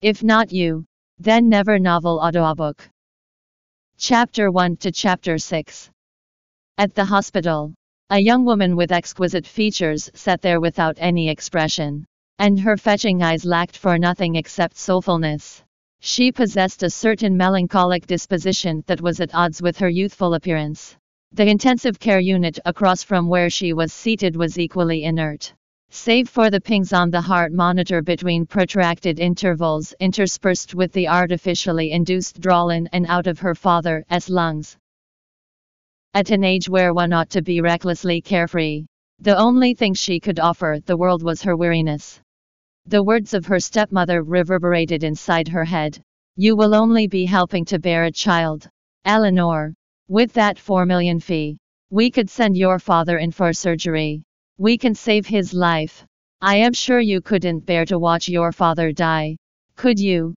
If not you, then never. Novel audiobook. Chapter 1 to Chapter 6. At the hospital, a young woman with exquisite features sat there without any expression, and her fetching eyes lacked for nothing except soulfulness. She possessed a certain melancholic disposition that was at odds with her youthful appearance. The intensive care unit across from where she was seated was equally inert, save for the pings on the heart monitor between protracted intervals interspersed with the artificially induced drawl in and out of her father's lungs. At an age where one ought to be recklessly carefree, the only thing she could offer the world was her weariness. The words of her stepmother reverberated inside her head. You will only be helping to bear a child, Eleanor. With that 4 million fee, we could send your father in for surgery. We can save his life. I am sure you couldn't bear to watch your father die, could you?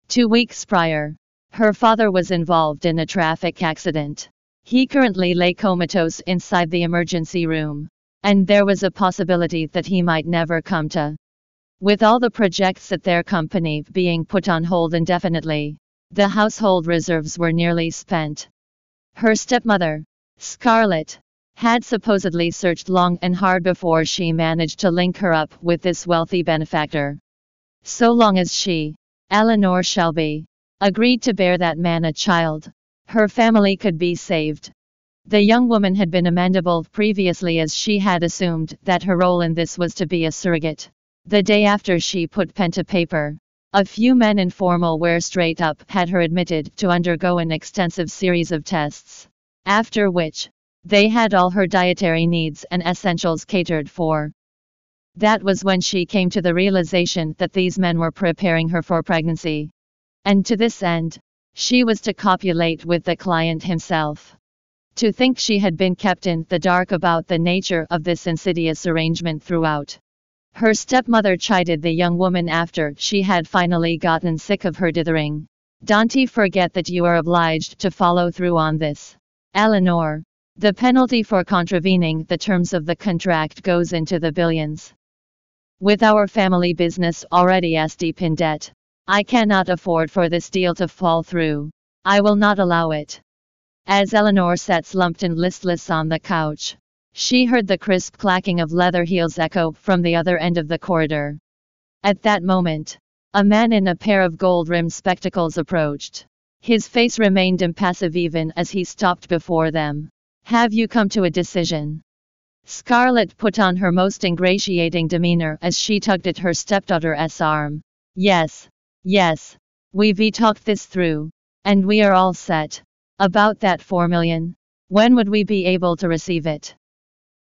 2 weeks prior, her father was involved in a traffic accident. He currently lay comatose inside the emergency room, and there was a possibility that he might never come to. With all the projects at their company being put on hold indefinitely, the household reserves were nearly spent. Her stepmother, Scarlett, had supposedly searched long and hard before she managed to link her up with this wealthy benefactor. So long as she, Eleanor Shelby, agreed to bear that man a child, her family could be saved. The young woman had been amenable previously, as she had assumed that her role in this was to be a surrogate. The day after she put pen to paper, a few men in formal wear straight up had her admitted to undergo an extensive series of tests, after which they had all her dietary needs and essentials catered for. That was when she came to the realization that these men were preparing her for pregnancy. And to this end, she was to copulate with the client himself. To think she had been kept in the dark about the nature of this insidious arrangement throughout. Her stepmother chided the young woman after she had finally gotten sick of her dithering. Don't forget that you are obliged to follow through on this, Eleanor. The penalty for contravening the terms of the contract goes into the billions. With our family business already as deep in debt, I cannot afford for this deal to fall through. I will not allow it. As Eleanor sat slumped and listless on the couch, she heard the crisp clacking of leather heels echo from the other end of the corridor. At that moment, a man in a pair of gold-rimmed spectacles approached. His face remained impassive even as he stopped before them. Have you come to a decision? Scarlett put on her most ingratiating demeanor as she tugged at her stepdaughter's arm. Yes, we've talked this through, and we are all set. About that 4 million, when would we be able to receive it?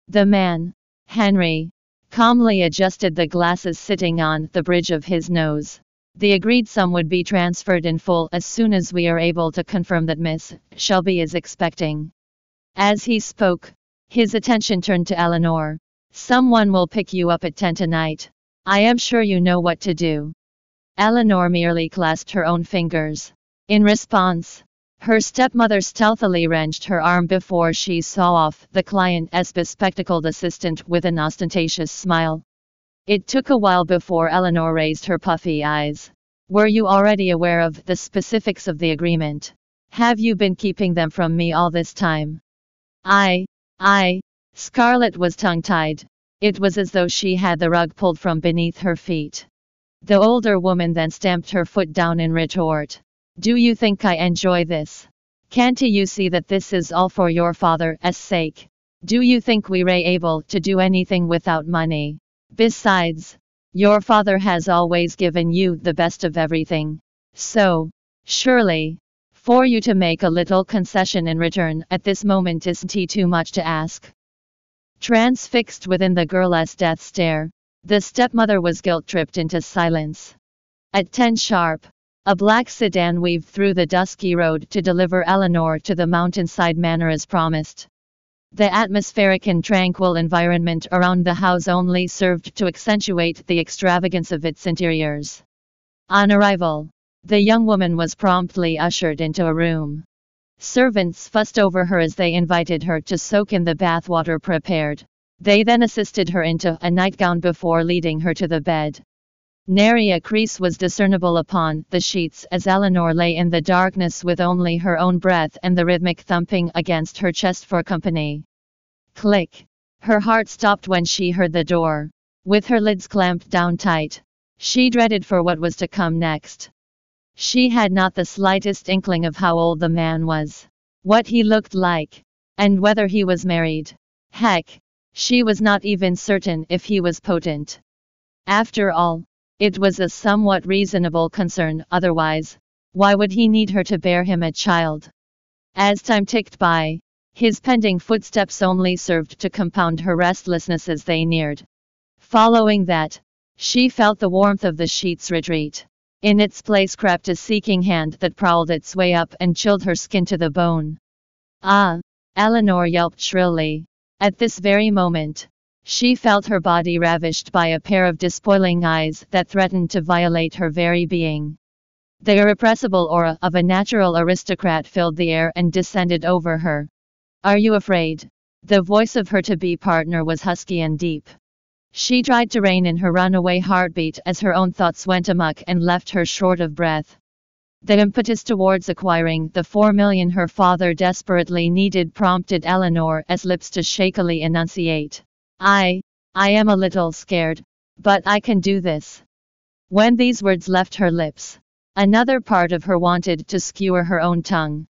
The man, Henry, calmly adjusted the glasses sitting on the bridge of his nose. The agreed sum would be transferred in full as soon as we are able to confirm that Miss Shelby is expecting. As he spoke, his attention turned to Eleanor. Someone will pick you up at 10 tonight. I am sure you know what to do. Eleanor merely clasped her own fingers. In response, her stepmother stealthily wrenched her arm before she saw off the client's bespectacled assistant with an ostentatious smile. It took a while before Eleanor raised her puffy eyes. Were you already aware of the specifics of the agreement? Have you been keeping them from me all this time? Scarlett was tongue-tied. It was as though she had the rug pulled from beneath her feet. The older woman then stamped her foot down in retort. Do you think I enjoy this? Can't you see that this is all for your father's sake? Do you think we're able to do anything without money? Besides, your father has always given you the best of everything. So, surely, for you to make a little concession in return at this moment isn't too much to ask. Transfixed within the girl's death stare, the stepmother was guilt-tripped into silence. At 10 sharp, a black sedan weaved through the dusky road to deliver Eleanor to the mountainside manor as promised. The atmospheric and tranquil environment around the house only served to accentuate the extravagance of its interiors. On arrival, the young woman was promptly ushered into a room. Servants fussed over her as they invited her to soak in the bathwater prepared. They then assisted her into a nightgown before leading her to the bed. Nary a crease was discernible upon the sheets as Eleanor lay in the darkness with only her own breath and the rhythmic thumping against her chest for company. Click! Her heart stopped when she heard the door. With her lids clamped down tight, she dreaded for what was to come next. She had not the slightest inkling of how old the man was, what he looked like, and whether he was married. Heck, she was not even certain if he was potent. After all, it was a somewhat reasonable concern, otherwise, why would he need her to bear him a child? As time ticked by, his pending footsteps only served to compound her restlessness as they neared. Following that, she felt the warmth of the sheets retreat. In its place crept a seeking hand that prowled its way up and chilled her skin to the bone. Ah! Eleanor yelped shrilly. At this very moment, she felt her body ravished by a pair of despoiling eyes that threatened to violate her very being. The irrepressible aura of a natural aristocrat filled the air and descended over her. "Are you afraid?" The voice of her to-be partner was husky and deep. She tried to rein in her runaway heartbeat as her own thoughts went amok and left her short of breath. The impetus towards acquiring the 4 million her father desperately needed prompted Eleanor as lips to shakily enunciate. I am a little scared, but I can do this." When these words left her lips, another part of her wanted to skewer her own tongue.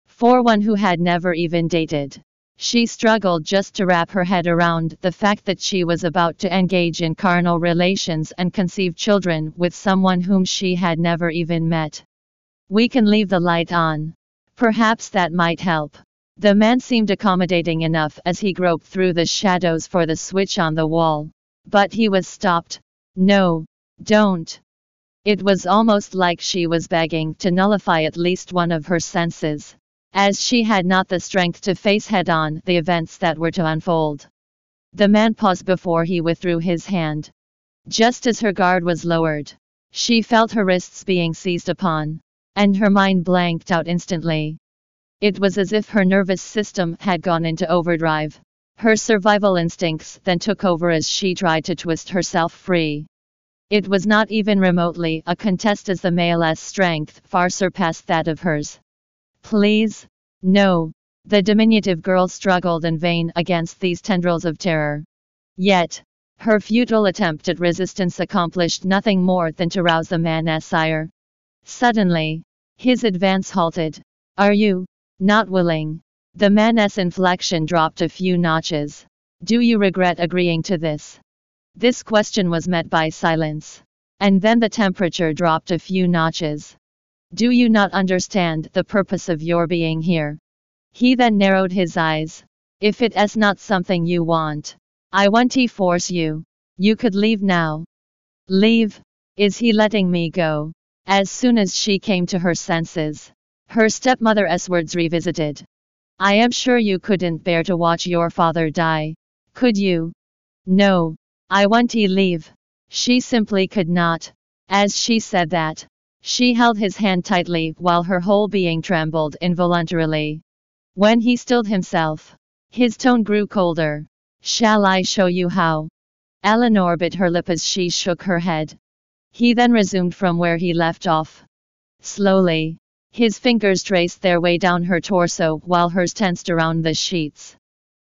For one who had never even dated, she struggled just to wrap her head around the fact that she was about to engage in carnal relations and conceive children with someone whom she had never even met. "We can leave the light on. Perhaps that might help." The man seemed accommodating enough as he groped through the shadows for the switch on the wall. But he was stopped. "No, don't." It was almost like she was begging to nullify at least one of her senses, as she had not the strength to face head-on the events that were to unfold. The man paused before he withdrew his hand. Just as her guard was lowered, she felt her wrists being seized upon, and her mind blanked out instantly. It was as if her nervous system had gone into overdrive. Her survival instincts then took over as she tried to twist herself free. It was not even remotely a contest as the male's strength far surpassed that of hers. "Please, no." The diminutive girl struggled in vain against these tendrils of terror. Yet, her futile attempt at resistance accomplished nothing more than to rouse the man's ire. Suddenly, his advance halted. "Are you not willing?" The man's inflection dropped a few notches. "Do you regret agreeing to this?" This question was met by silence. And then the temperature dropped a few notches. "Do you not understand the purpose of your being here?" He then narrowed his eyes. "If it is not something you want, I won't force you. You could leave now." "Leave? Is he letting me go?" As soon as she came to her senses, her stepmother's words revisited. "I am sure you couldn't bear to watch your father die, could you?" "No, I won't leave." She simply could not. As she said that, she held his hand tightly while her whole being trembled involuntarily. When he stilled himself, his tone grew colder. "Shall I show you how?" Eleanor bit her lip as she shook her head. He then resumed from where he left off. Slowly, his fingers traced their way down her torso while hers tensed around the sheets.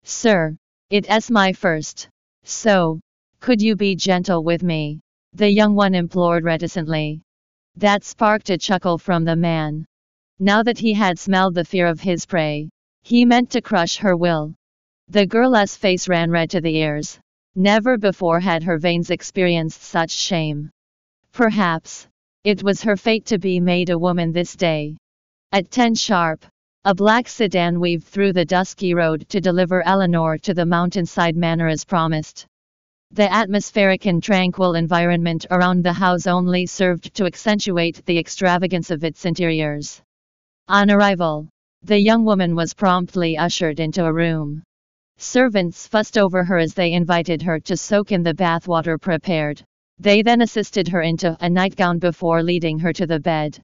"Sir, it is my first. So, could you be gentle with me?" the young one implored reticently. That sparked a chuckle from the man. Now that he had smelled the fear of his prey, he meant to crush her will. The girl's face ran red to the ears. Never before had her veins experienced such shame. Perhaps it was her fate to be made a woman this day. At 10 sharp, a black sedan weaved through the dusky road to deliver Eleanor to the mountainside manor as promised. The atmospheric and tranquil environment around the house only served to accentuate the extravagance of its interiors. On arrival, the young woman was promptly ushered into a room. Servants fussed over her as they invited her to soak in the bathwater prepared. They then assisted her into a nightgown before leading her to the bed.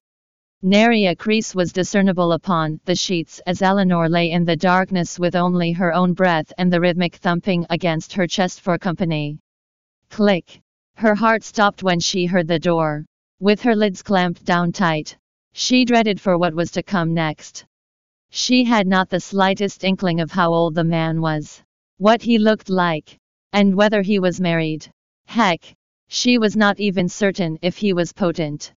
Nary a crease was discernible upon the sheets as Eleanor lay in the darkness with only her own breath and the rhythmic thumping against her chest for company. Click! Her heart stopped when she heard the door. With her lids clamped down tight, she dreaded for what was to come next. She had not the slightest inkling of how old the man was, what he looked like, and whether he was married. Heck, she was not even certain if he was potent.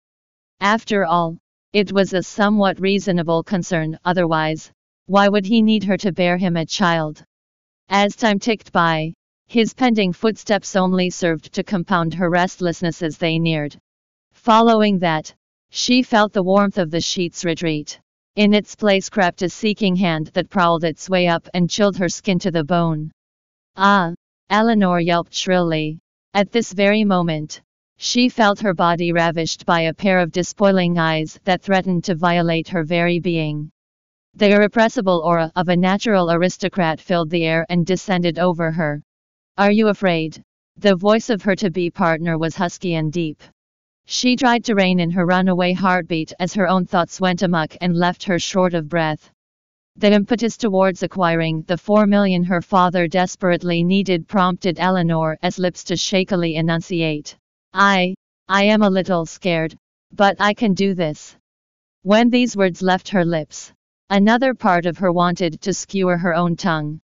After all, it was a somewhat reasonable concern, otherwise, why would he need her to bear him a child? As time ticked by, his pending footsteps only served to compound her restlessness as they neared. Following that, she felt the warmth of the sheets retreat. In its place crept a seeking hand that prowled its way up and chilled her skin to the bone. Ah! Eleanor yelped shrilly. At this very moment, she felt her body ravished by a pair of despoiling eyes that threatened to violate her very being. The irrepressible aura of a natural aristocrat filled the air and descended over her. "Are you afraid?" The voice of her to-be partner was husky and deep. She tried to rein in her runaway heartbeat as her own thoughts went amok and left her short of breath. The impetus towards acquiring the 4 million her father desperately needed prompted Eleanor as lips to shakily enunciate. I am a little scared, but I can do this." When these words left her lips, another part of her wanted to skewer her own tongue.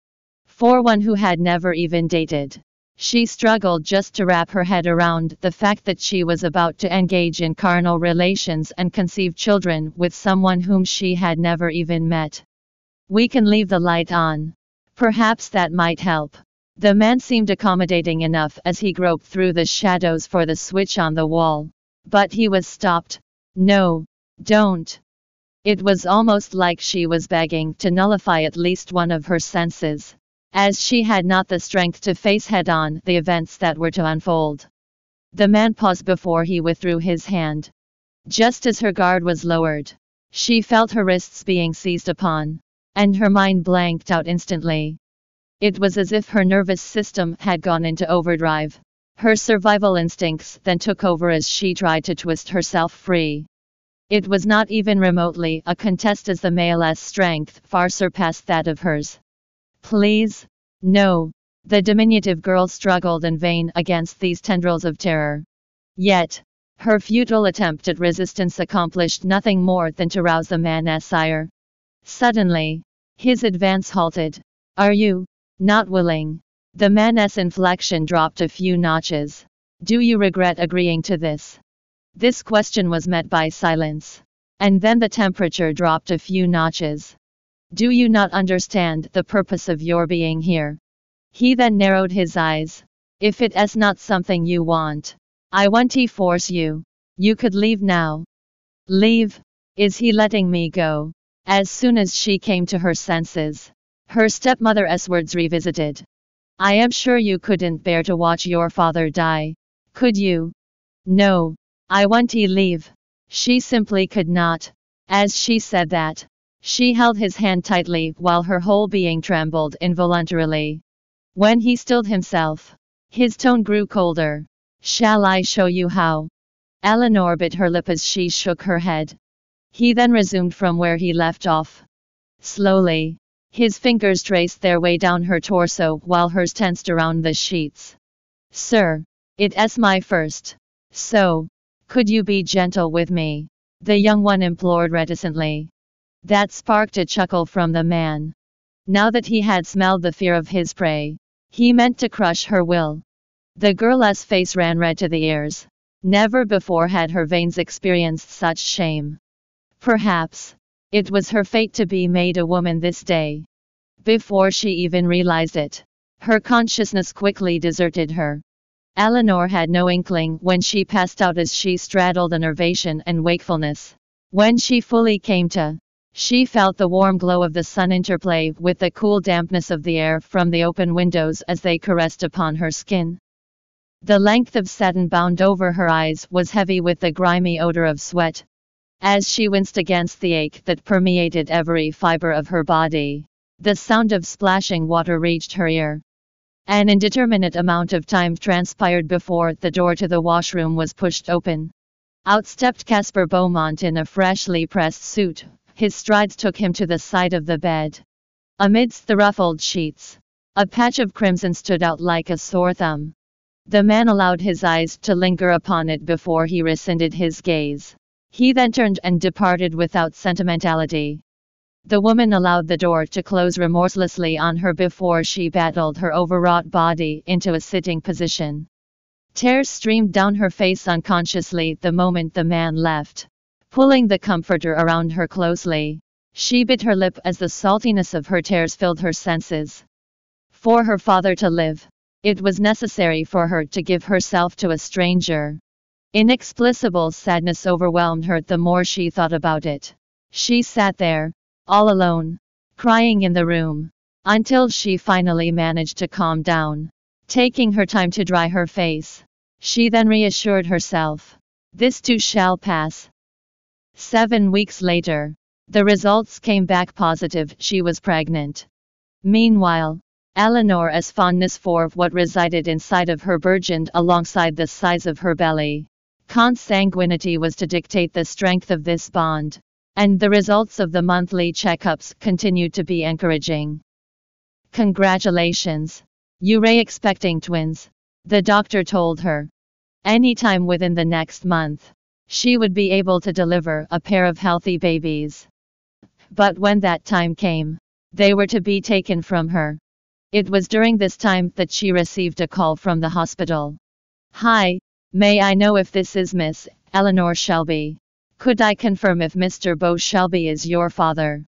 For one who had never even dated, she struggled just to wrap her head around the fact that she was about to engage in carnal relations and conceive children with someone whom she had never even met. "We can leave the light on. Perhaps that might help." The man seemed accommodating enough as he groped through the shadows for the switch on the wall. But he was stopped. "No, don't." It was almost like she was begging to nullify at least one of her senses, as she had not the strength to face head-on the events that were to unfold. The man paused before he withdrew his hand. Just as her guard was lowered, she felt her wrists being seized upon, and her mind blanked out instantly. It was as if her nervous system had gone into overdrive. Her survival instincts then took over as she tried to twist herself free. It was not even remotely a contest, as the male's strength far surpassed that of hers. "Please, no." The diminutive girl struggled in vain against these tendrils of terror. Yet, her futile attempt at resistance accomplished nothing more than to rouse the man's ire. Suddenly, his advance halted. "Are you not willing?" The man's inflection dropped a few notches. "Do you regret agreeing to this?" This question was met by silence. And then the temperature dropped a few notches. "Do you not understand the purpose of your being here?" He then narrowed his eyes. "If it is not something you want, I won't force you. You could leave now." "Leave? Is he letting me go?" As soon as she came to her senses, her stepmother's words revisited. "I am sure you couldn't bear to watch your father die, could you?" "No, I won't leave." She simply could not. As she said that, she held his hand tightly while her whole being trembled involuntarily. When he stilled himself, his tone grew colder. "Shall I show you how?" Eleanor bit her lip as she shook her head. He then resumed from where he left off. Slowly, his fingers traced their way down her torso while hers tensed around the sheets. "Sir, it is my first. So, could you be gentle with me?" the young one implored reticently. That sparked a chuckle from the man. Now that he had smelled the fear of his prey, he meant to crush her will. The girl's face ran red to the ears. Never before had her veins experienced such shame. Perhaps it was her fate to be made a woman this day. Before she even realized it, her consciousness quickly deserted her. Eleanor had no inkling when she passed out, as she straddled enervation and wakefulness. When she fully came to, she felt the warm glow of the sun interplay with the cool dampness of the air from the open windows as they caressed upon her skin. The length of satin bound over her eyes was heavy with the grimy odor of sweat. As she winced against the ache that permeated every fiber of her body, the sound of splashing water reached her ear. An indeterminate amount of time transpired before the door to the washroom was pushed open. Out stepped Casper Beaumont in a freshly pressed suit. His strides took him to the side of the bed. Amidst the ruffled sheets, a patch of crimson stood out like a sore thumb. The man allowed his eyes to linger upon it before he rescinded his gaze. He then turned and departed without sentimentality. The woman allowed the door to close remorselessly on her before she battled her overwrought body into a sitting position. Tears streamed down her face unconsciously the moment the man left. Pulling the comforter around her closely, she bit her lip as the saltiness of her tears filled her senses. For her father to live, it was necessary for her to give herself to a stranger. Inexplicable sadness overwhelmed her the more she thought about it. She sat there, all alone, crying in the room, until she finally managed to calm down. Taking her time to dry her face, she then reassured herself, "This too shall pass." 7 weeks later, the results came back positive. She was pregnant. Meanwhile, Eleanor's fondness for what resided inside of her burgeoned alongside the size of her belly. Consanguinity was to dictate the strength of this bond, and the results of the monthly checkups continued to be encouraging. "Congratulations. You're expecting twins," the doctor told her. Anytime within the next month, she would be able to deliver a pair of healthy babies. But when that time came, they were to be taken from her. It was during this time that she received a call from the hospital. "Hi, may I know if this is Miss Eleanor Shelby? Could I confirm if Mr. Beau Shelby is your father?"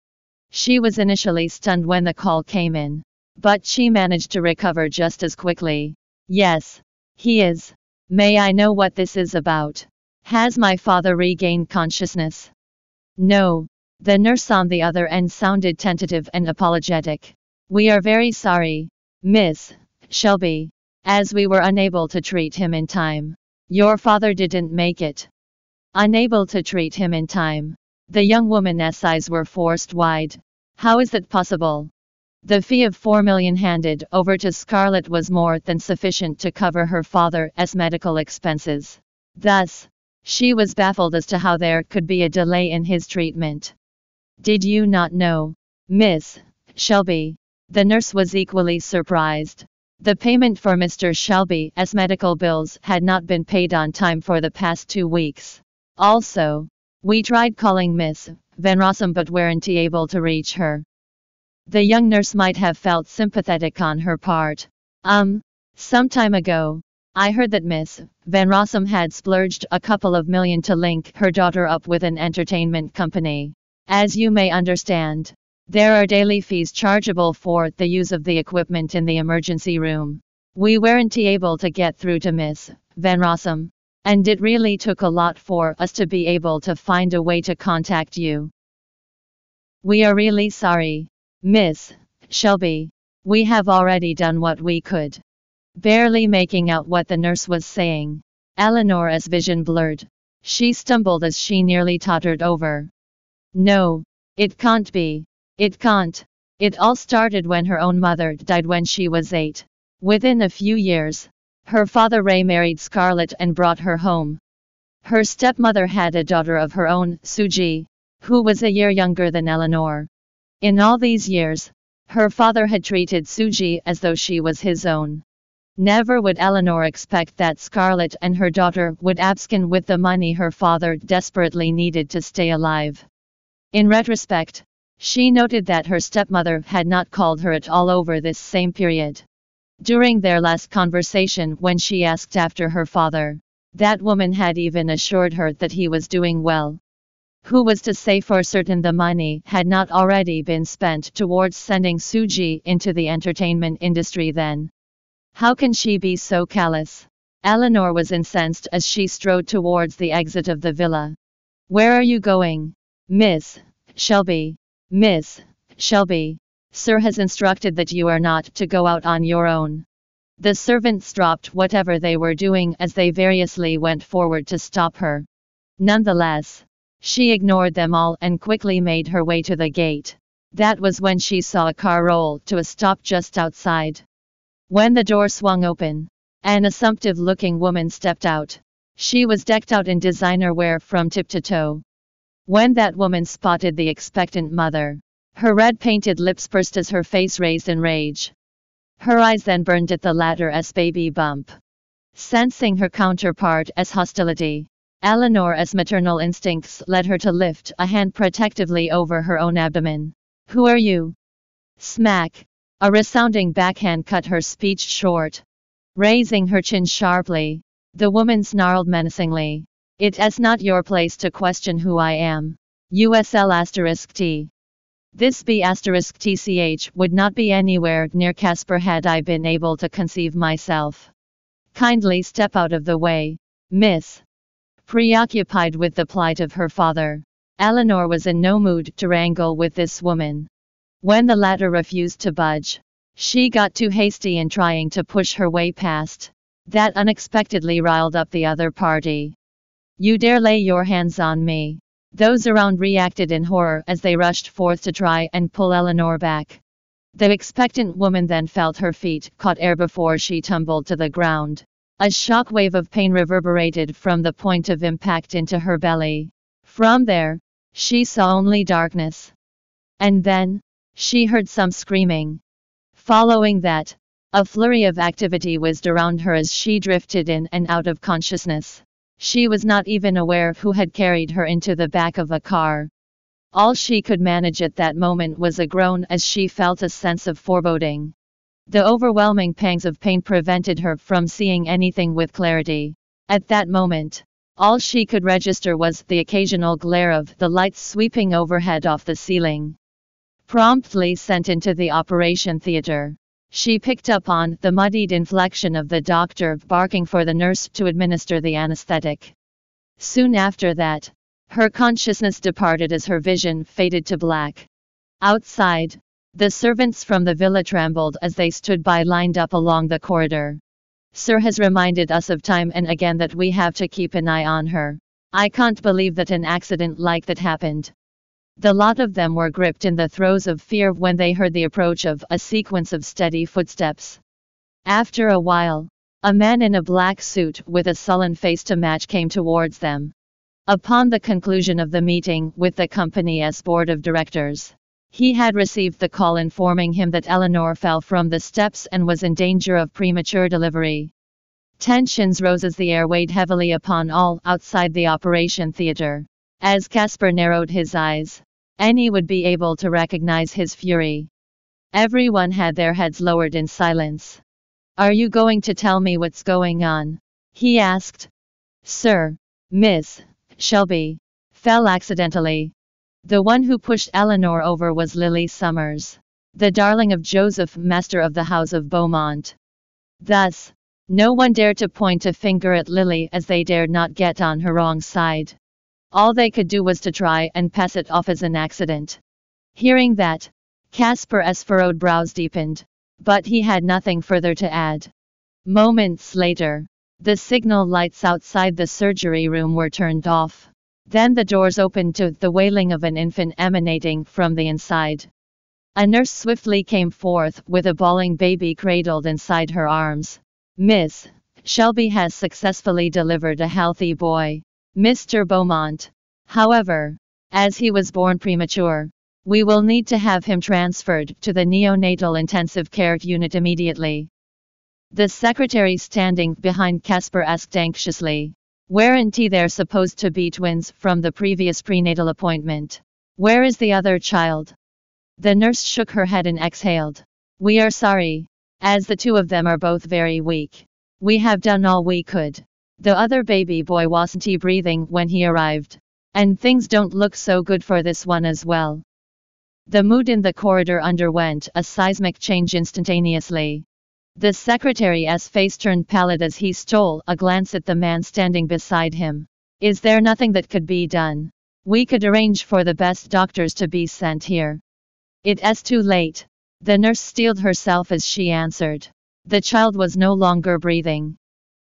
She was initially stunned when the call came in, but she managed to recover just as quickly. "Yes, he is. May I know what this is about? Has my father regained consciousness?" "No." The nurse on the other end sounded tentative and apologetic. "We are very sorry, Miss Shelby, as we were unable to treat him in time. Your father didn't make it." Unable to treat him in time. The young woman's eyes were forced wide. How is that possible? The fee of $4 million handed over to Scarlett was more than sufficient to cover her father's medical expenses. Thus, she was baffled as to how there could be a delay in his treatment. "Did you not know, Miss Shelby?" The nurse was equally surprised. The payment for Mr. Shelby's medical bills had not been paid on time for the past 2 weeks. Also, we tried calling Miss Van Rossum but weren't able to reach her. The young nurse might have felt sympathetic on her part. Some time ago, I heard that Miss Van Rossum had splurged a couple of million to link her daughter up with an entertainment company. As you may understand, there are daily fees chargeable for the use of the equipment in the emergency room. We weren't able to get through to Miss Van Rossum, and it really took a lot for us to be able to find a way to contact you. We are really sorry, Miss Shelby. We have already done what we could." Barely making out what the nurse was saying, Eleanor's vision blurred. She stumbled as she nearly tottered over. "No, it can't be. It can't. It all started when her own mother died when she was 8. Within a few years, her father Ray married Scarlett and brought her home. Her stepmother had a daughter of her own, Suji, who was a year younger than Eleanor. In all these years, her father had treated Suji as though she was his own. Never would Eleanor expect that Scarlett and her daughter would abscond with the money her father desperately needed to stay alive. In retrospect, she noted that her stepmother had not called her at all over this same period. During their last conversation when she asked after her father, that woman had even assured her that he was doing well. Who was to say for certain the money had not already been spent towards sending Suji into the entertainment industry then? How can she be so callous? Eleanor was incensed as she strode towards the exit of the villa. "Where are you going, Miss Shelby? Miss Shelby, sir has instructed that you are not to go out on your own." The servants dropped whatever they were doing as they variously went forward to stop her. Nonetheless, she ignored them all and quickly made her way to the gate. That was when she saw a car roll to a stop just outside. When the door swung open, an assumptive-looking woman stepped out. She was decked out in designer wear from tip to toe. When that woman spotted the expectant mother, her red-painted lips pursed as her face raised in rage. Her eyes then burned at the latter's baby bump. Sensing her counterpart as hostility, Eleanor's maternal instincts led her to lift a hand protectively over her own abdomen. "Who are you?" Smack! A resounding backhand cut her speech short. Raising her chin sharply, the woman snarled menacingly. "It's not your place to question who I am. USL*T. This B*TCH would not be anywhere near Casper had I been able to conceive myself. Kindly step out of the way, miss." Preoccupied with the plight of her father, Eleanor was in no mood to wrangle with this woman. When the latter refused to budge, she got too hasty in trying to push her way past. That unexpectedly riled up the other party. "You dare lay your hands on me." Those around reacted in horror as they rushed forth to try and pull Eleanor back. The expectant woman then felt her feet caught air before she tumbled to the ground. A shock wave of pain reverberated from the point of impact into her belly. From there, she saw only darkness. And then, she heard some screaming. Following that, a flurry of activity whizzed around her as she drifted in and out of consciousness. She was not even aware who had carried her into the back of a car. All she could manage at that moment was a groan as she felt a sense of foreboding. The overwhelming pangs of pain prevented her from seeing anything with clarity. At that moment, all she could register was the occasional glare of the lights sweeping overhead off the ceiling. Promptly sent into the operation theater, she picked up on the muddied inflection of the doctor barking for the nurse to administer the anesthetic. Soon after that, her consciousness departed as her vision faded to black. Outside, the servants from the villa trembled as they stood by lined up along the corridor. "Sir has reminded us of time and again that we have to keep an eye on her. I can't believe that an accident like that happened." The lot of them were gripped in the throes of fear when they heard the approach of a sequence of steady footsteps. After a while, a man in a black suit with a sullen face to match came towards them. Upon the conclusion of the meeting with the company's board of directors, he had received the call informing him that Eleanor fell from the steps and was in danger of premature delivery. Tensions rose as the air weighed heavily upon all outside the operation theater. As Casper narrowed his eyes, any would be able to recognize his fury. Everyone had their heads lowered in silence. "Are you going to tell me what's going on?" he asked. "Sir, Miss Shelby fell accidentally." The one who pushed Eleanor over was Lily Summers, the darling of Joseph, master of the House of Beaumont. Thus, no one dared to point a finger at Lily as they dared not get on her wrong side. All they could do was to try and pass it off as an accident. Hearing that, Casper's furrowed brows deepened, but he had nothing further to add. Moments later, the signal lights outside the surgery room were turned off. Then the doors opened to the wailing of an infant emanating from the inside. A nurse swiftly came forth with a bawling baby cradled inside her arms. "Miss Shelby has successfully delivered a healthy boy, Mr. Beaumont. However, as he was born premature, we will need to have him transferred to the neonatal intensive care unit immediately." The secretary standing behind Casper asked anxiously, "Weren't they're supposed to be twins from the previous prenatal appointment? Where is the other child?" The nurse shook her head and exhaled. "We are sorry, as the two of them are both very weak. We have done all we could. The other baby boy wasn't breathing when he arrived, and things don't look so good for this one as well." The mood in the corridor underwent a seismic change instantaneously. The secretary's face turned pallid as he stole a glance at the man standing beside him. "Is there nothing that could be done? We could arrange for the best doctors to be sent here." "It's too late." The nurse steeled herself as she answered. The child was no longer breathing.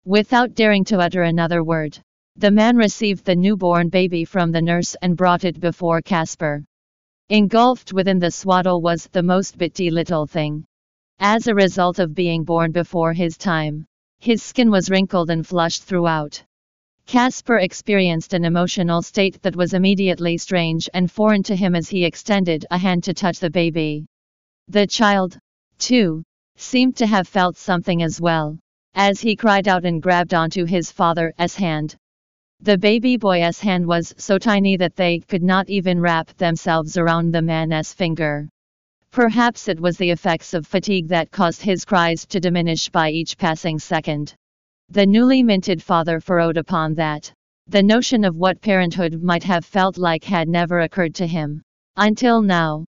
Without daring to utter another word, the man received the newborn baby from the nurse and brought it before Casper. Engulfed within the swaddle was the most bitty little thing. As a result of being born before his time, his skin was wrinkled and flushed throughout. Casper experienced an emotional state that was immediately strange and foreign to him as he extended a hand to touch the baby. The child, too, seemed to have felt something as well. as he cried out and grabbed onto his father's hand. The baby boy's hand was so tiny that they could not even wrap themselves around the man's finger. Perhaps it was the effects of fatigue that caused his cries to diminish by each passing second. The newly minted father furrowed upon that. The notion of what parenthood might have felt like had never occurred to him. Until now.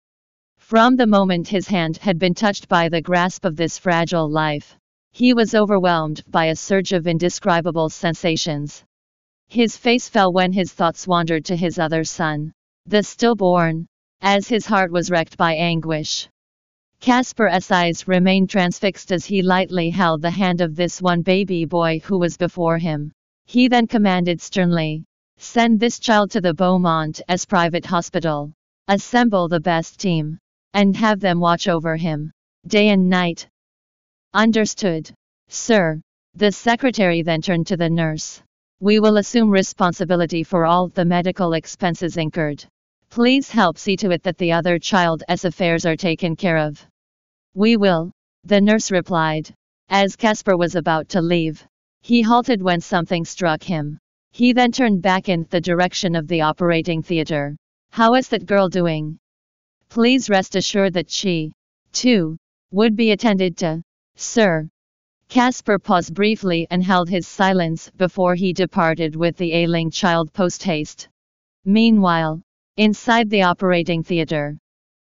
From the moment his hand had been touched by the grasp of this fragile life, he was overwhelmed by a surge of indescribable sensations. His face fell when his thoughts wandered to his other son, the stillborn, as his heart was wrecked by anguish. Casper's eyes remained transfixed as he lightly held the hand of this one baby boy who was before him. He then commanded sternly, "Send this child to the Beaumont's private hospital. Assemble the best team, and have them watch over him, day and night." "Understood, sir." The secretary then turned to the nurse. "We will assume responsibility for all the medical expenses incurred. Please help see to it that the other child's affairs are taken care of." "We will," the nurse replied. As Casper was about to leave, he halted when something struck him. He then turned back in the direction of the operating theater. "How is that girl doing?" "Please rest assured that she, too, would be attended to, sir." Casper paused briefly and held his silence before he departed with the ailing child post-haste. Meanwhile, inside the operating theater,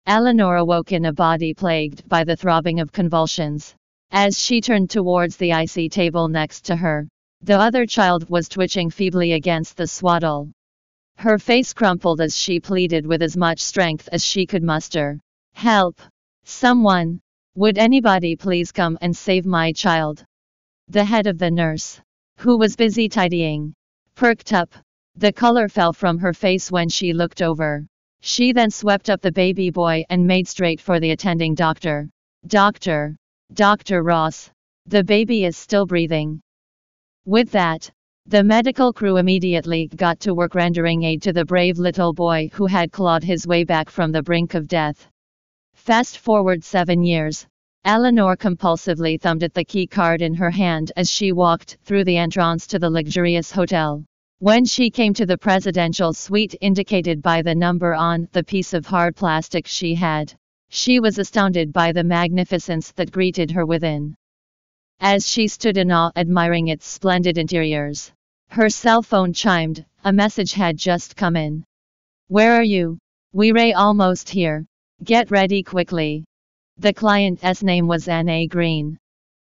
Eleanor awoke in a body plagued by the throbbing of convulsions. As she turned towards the icy table next to her, the other child was twitching feebly against the swaddle. Her face crumpled as she pleaded with as much strength as she could muster. "Help! Someone! Would anybody please come and save my child?" The head of the nurse, who was busy tidying, perked up. The color fell from her face when she looked over. She then swept up the baby boy and made straight for the attending doctor. Dr. Ross, the baby is still breathing." With that, the medical crew immediately got to work rendering aid to the brave little boy who had clawed his way back from the brink of death. Fast forward 7 years, Eleanor compulsively thumbed at the key card in her hand as she walked through the entrance to the luxurious hotel. When she came to the presidential suite indicated by the number on the piece of hard plastic she was astounded by the magnificence that greeted her within. As she stood in awe admiring its splendid interiors, her cell phone chimed. A message had just come in. "Where are you? We're almost here. Get ready quickly." The client's name was Anna Green.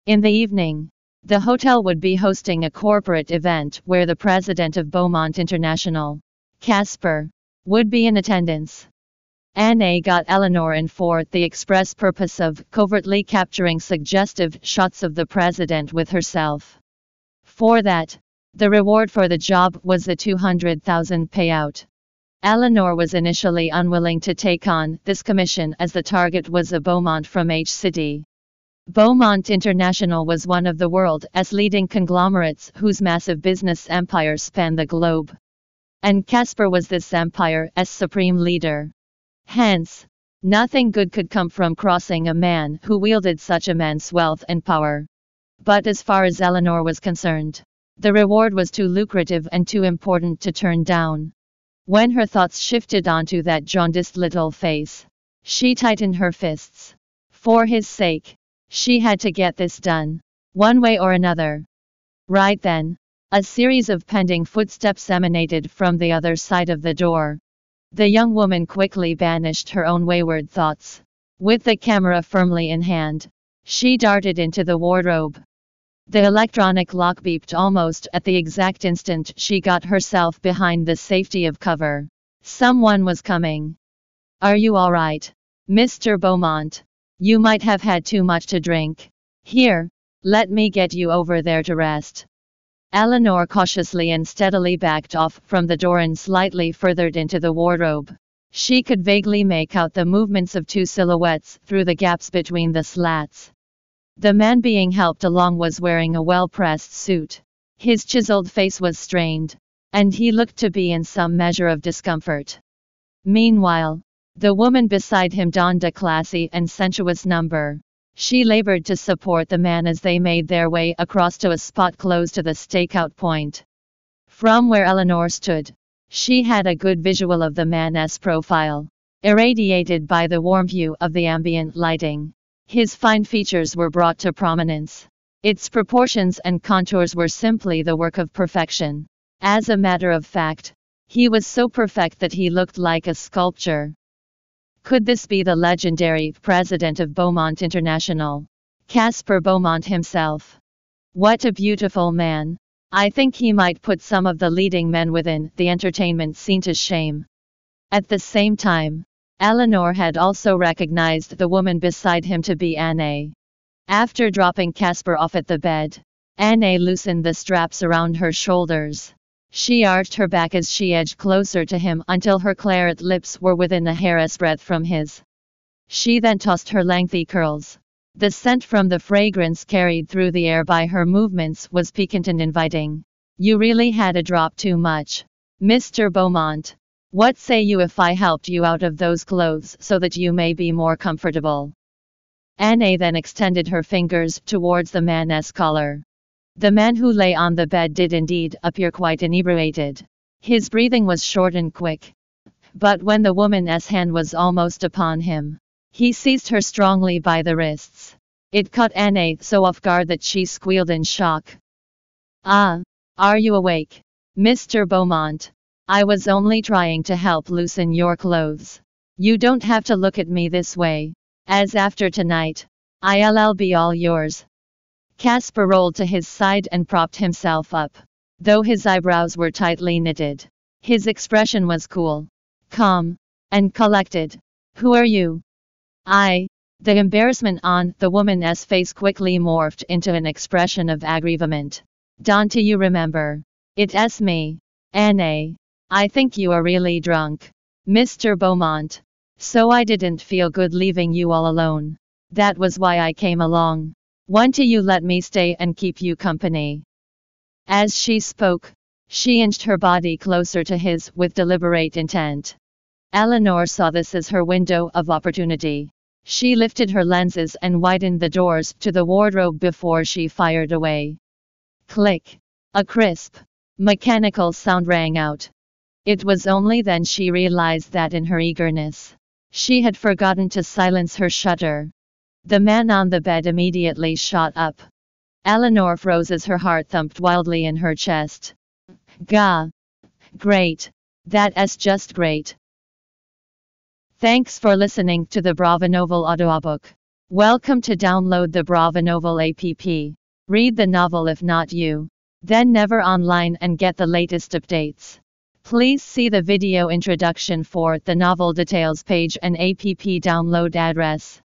In the evening, the hotel would be hosting a corporate event where the president of Beaumont International, Casper, would be in attendance. Anna got Eleanor in for the express purpose of covertly capturing suggestive shots of the president with herself. For that, the reward for the job was a $200,000 payout. Eleanor was initially unwilling to take on this commission as the target was a Beaumont from H City. Beaumont International was one of the world's leading conglomerates whose massive business empire spanned the globe. And Casper was this empire's supreme leader. Hence, nothing good could come from crossing a man who wielded such immense wealth and power. But as far as Eleanor was concerned, the reward was too lucrative and too important to turn down. When her thoughts shifted onto that jaundiced little face, she tightened her fists. For his sake, she had to get this done, one way or another. Right then, a series of pending footsteps emanated from the other side of the door. The young woman quickly banished her own wayward thoughts. With the camera firmly in hand, she darted into the wardrobe. The electronic lock beeped almost at the exact instant she got herself behind the safety of cover. Someone was coming. "Are you all right, Mr. Beaumont? You might have had too much to drink. Here, let me get you over there to rest." Eleanor cautiously and steadily backed off from the door and slightly furthered into the wardrobe. She could vaguely make out the movements of two silhouettes through the gaps between the slats. The man being helped along was wearing a well-pressed suit. His chiseled face was strained, and he looked to be in some measure of discomfort. Meanwhile, the woman beside him donned a classy and sensuous number. She labored to support the man as they made their way across to a spot close to the stakeout point. From where Eleanor stood, she had a good visual of the man's profile, irradiated by the warm hue of the ambient lighting. His fine features were brought to prominence. Its proportions and contours were simply the work of perfection. As a matter of fact, he was so perfect that he looked like a sculpture. Could this be the legendary president of Beaumont International, Casper Beaumont himself? What a beautiful man! I think he might put some of the leading men within the entertainment scene to shame. At the same time, Eleanor had also recognized the woman beside him to be Anne. After dropping Casper off at the bed, Anne loosened the straps around her shoulders. She arched her back as she edged closer to him until her claret lips were within a hair's breadth from his. She then tossed her lengthy curls. The scent from the fragrance carried through the air by her movements was piquant and inviting. You really had a drop too much, Mr. Beaumont. What say you if I helped you out of those clothes so that you may be more comfortable? Anne then extended her fingers towards the man's collar. The man who lay on the bed did indeed appear quite inebriated. His breathing was short and quick. But when the woman's hand was almost upon him, he seized her strongly by the wrists. It caught Anne so off guard that she squealed in shock. Ah, are you awake, Mr. Beaumont? I was only trying to help loosen your clothes. You don't have to look at me this way, as after tonight, I'll be all yours. Casper rolled to his side and propped himself up. Though his eyebrows were tightly knitted, his expression was cool, calm, and collected. Who are you? The embarrassment on the woman's face quickly morphed into an expression of aggrievement. Don't you remember? It's me, Anne. I think you are really drunk, Mr. Beaumont. So I didn't feel good leaving you all alone. That was why I came along. Won't you let me stay and keep you company? As she spoke, she inched her body closer to his with deliberate intent. Eleanor saw this as her window of opportunity. She lifted her lenses and widened the doors to the wardrobe before she fired away. Click! A crisp, mechanical sound rang out. It was only then she realized that in her eagerness, she had forgotten to silence her shutter. The man on the bed immediately shot up. Eleanor froze as her heart thumped wildly in her chest. Gah! Great! That's just great! Thanks for listening to the Bravonovel audiobook. Welcome to download the Bravonovel app. Read the novel if not you. Then never online and get the latest updates. Please see the video introduction for the novel details page and app download address.